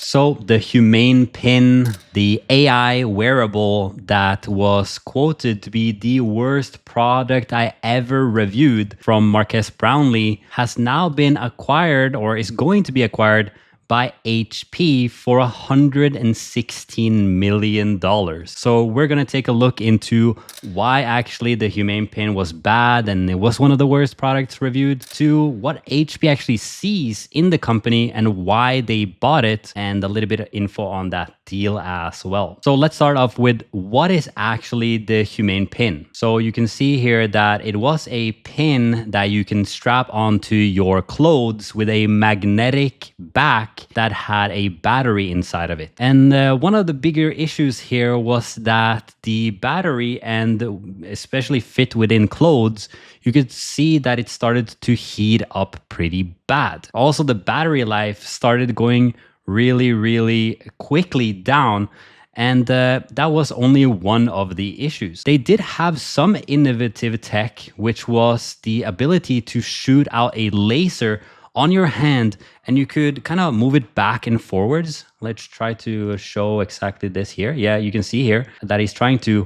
So the Humane Pin, the AI wearable that was quoted to be the worst product I ever reviewed from Marques Brownlee, has now been acquired or is going to be acquired by HP for $116 million. So we're going to take a look into why actually the Humane Pin was bad and it was one of the worst products reviewed, to what HP actually sees in the company and why they bought it, and a little bit of info on that deal as well. So let's start off with what is actually the Humane Pin. So you can see here that it was a pin that you can strap onto your clothes with a magnetic back that had a battery inside of it. And one of the bigger issues here was that the battery, and especially fit within clothes, you could see that it started to heat up pretty bad. Also, the battery life started going really quickly down. And that was only one of the issues. They did have some innovative tech, which was the ability to shoot out a laser on your hand, and you could kind of move it back and forwards. Let's try to show exactly this here. Yeah, you can see here that he's trying to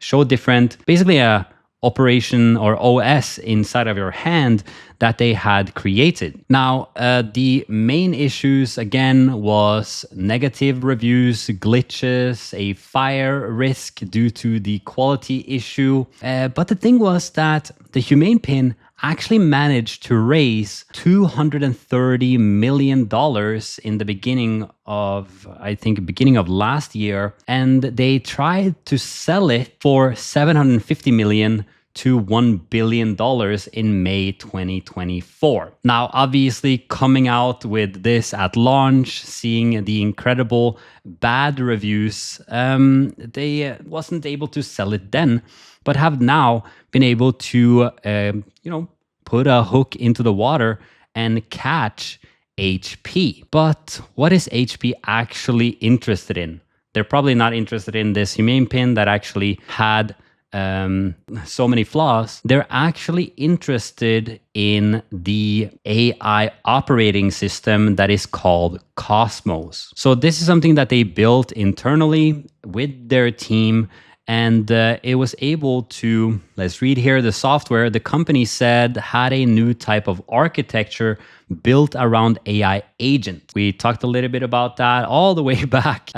show different, basically a operation or OS inside of your hand that they had created. Now, the main issues again was negative reviews, glitches, a fire risk due to the quality issue. But the thing was that the Humane Pin actually managed to raise $230 million in the beginning of last year, and they tried to sell it for $750 million to $1 billion in May 2024. Now, obviously, coming out with this at launch, seeing the incredible bad reviews, they wasn't able to sell it then, but have now been able to, put a hook into the water and catch HP. But what is HP actually interested in? They're probably not interested in this Humane Pin that actually had so many flaws. They're actually interested in the AI operating system that is called Cosmos. So this is something that they built internally with their team, and it was able to, let's read here, the software, the company said, had a new type of architecture built around AI agent. We talked a little bit about that all the way back.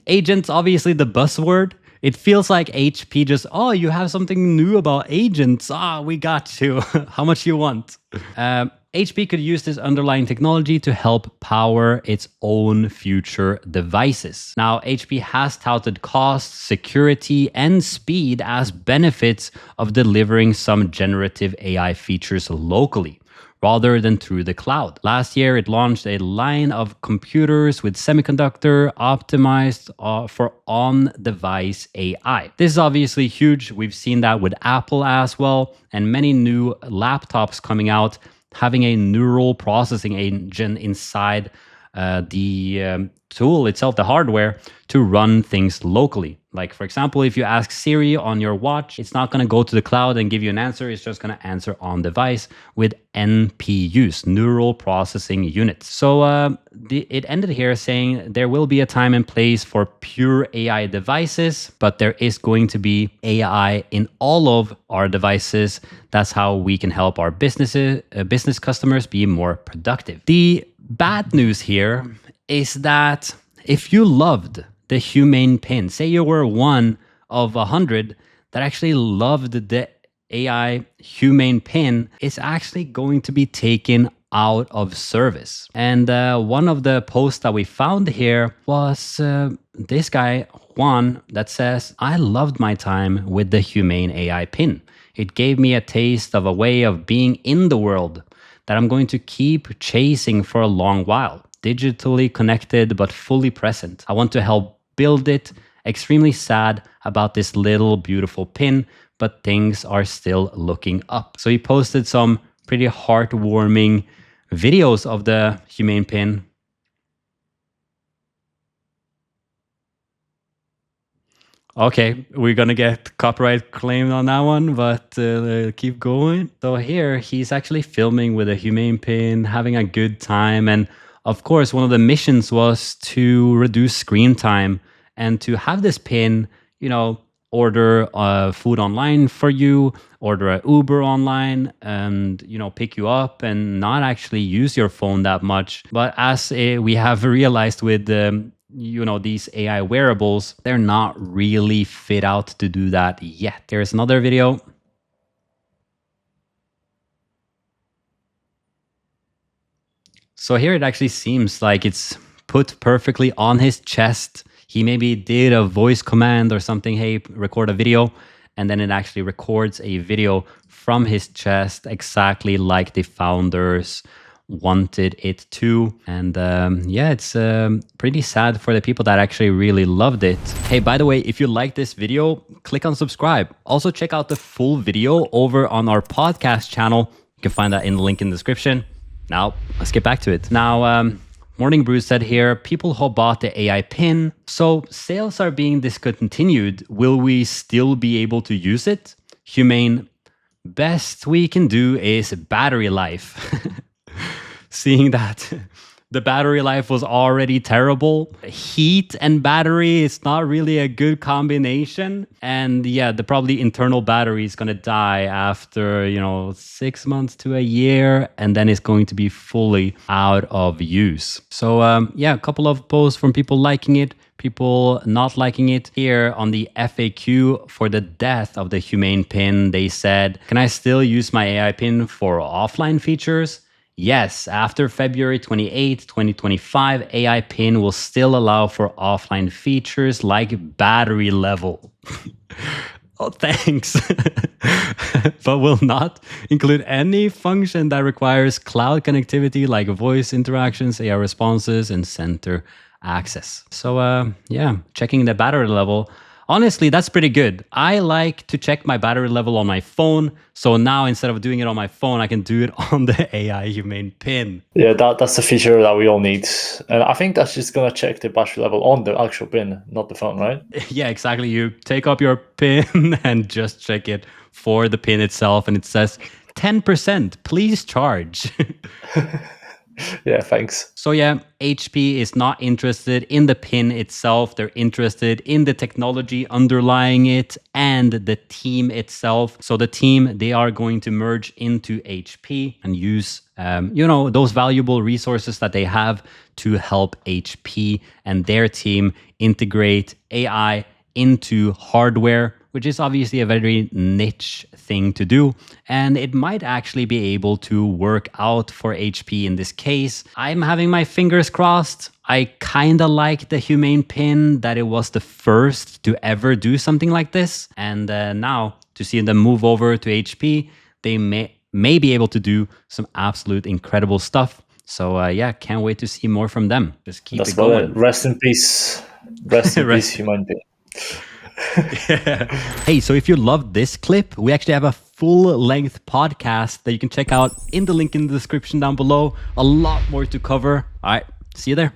Agents, obviously the buzzword. It feels like HP just, oh, you have something new about agents. We got you. How much you want? HP could use this underlying technology to help power its own future devices. Now, HP has touted cost, security, and speed as benefits of delivering some generative AI features locally, rather than through the cloud. Last year, it launched a line of computers with semiconductor optimized for on-device AI. This is obviously huge. We've seen that with Apple as well, and many new laptops coming out having a neural processing engine inside the tool itself, the hardware, to run things locally. Like, for example, if you ask Siri on your watch, it's not going to go to the cloud and give you an answer. It's just going to answer on device with NPUs, neural processing units. So it ended here saying there will be a time and place for pure AI devices, but there is going to be AI in all of our devices. That's how we can help our business customers be more productive. The bad news here is that if you loved the Humane Pin, say you were one of 100 that actually loved the AI Humane Pin, it's actually going to be taken out of service. And one of the posts that we found here was this guy, Juan, that says, I loved my time with the Humane AI Pin. It gave me a taste of a way of being in the world that I'm going to keep chasing for a long while. Digitally connected, but fully present. I want to help build it. Extremely sad about this little beautiful pin, but things are still looking up. So he posted some pretty heartwarming videos of the Humane Pin. Okay, we're gonna get copyright claimed on that one, but keep going. So here he's actually filming with a Humane Pin, having a good time, and Of course, one of the missions was to reduce screen time and to have this pin, order food online for you, order an Uber online, and pick you up and not actually use your phone that much. But as we have realized with these AI wearables, they're not really fit out to do that yet. There's another video. So here it actually seems like it's put perfectly on his chest. He maybe did a voice command or something, hey, record a video, and then it actually records a video from his chest exactly like the founders wanted it to. And it's pretty sad for the people that actually really loved it. Hey, by the way, if you like this video, click on subscribe. Also check out the full video over on our podcast channel. You can find that in the link in the description. Now, let's get back to it. Now, Morning Brew said here, people who bought the AI pin. So sales are being discontinued. Will we still be able to use it? Humane, best we can do is battery life. Seeing that the battery life was already terrible. Heat and battery, it's not really a good combination. And yeah, the probably internal battery is going to die after, 6 months to a year, and then it's going to be fully out of use. So a couple of posts from people liking it, people not liking it. Here on the FAQ for the death of the Humane pin, they said, can I still use my AI pin for offline features? Yes, after February 28, 2025, AI PIN will still allow for offline features like battery level. Oh, thanks. But will not include any function that requires cloud connectivity like voice interactions, AI responses, and center access. So checking the battery level. Honestly, that's pretty good. I like to check my battery level on my phone. So now instead of doing it on my phone, I can do it on the AI Humane pin. Yeah, that's the feature that we all need. And I think that's just going to check the battery level on the actual pin, not the phone, right? Yeah, exactly. You take up your pin and just check it for the pin itself. And it says 10%, please charge. Yeah, thanks. So yeah, HP is not interested in the pin itself. They're interested in the technology underlying it and the team itself. So the team, they are going to merge into HP and use, those valuable resources that they have to help HP and their team integrate AI into hardware, which is obviously a very niche thing to do. And it might actually be able to work out for HP in this case. I'm having my fingers crossed. I kind of like the Humane pin, that it was the first to ever do something like this. And now to see them move over to HP, they may be able to do some absolute incredible stuff. So can't wait to see more from them. Just keep it going. Rest in peace. Rest in peace, Humane pin. Yeah. Hey, so if you loved this clip, we actually have a full-length podcast that you can check out in the link in the description down below. A lot more to cover. All right, see you there.